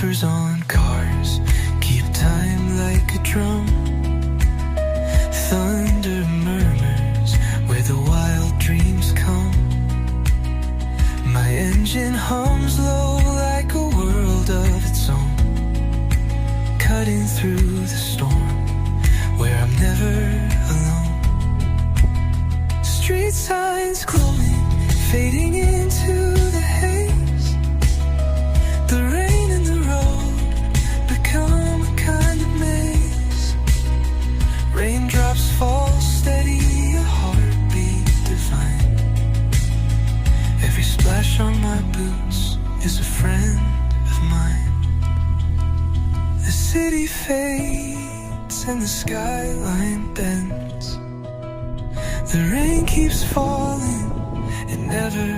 bumpers on cars keep time like a drum. Thunder murmurs where the wild dreams come. My engine hums low like a world of its own, cutting through the storm where I'm never alone. Street signs glowing, fading into the haze. The rain and the road become a kind of maze. Raindrops fall steady, a heartbeat divine. Every splash on my boots is a friend of mine. The city fades and the skyline bends. The rain keeps falling, it never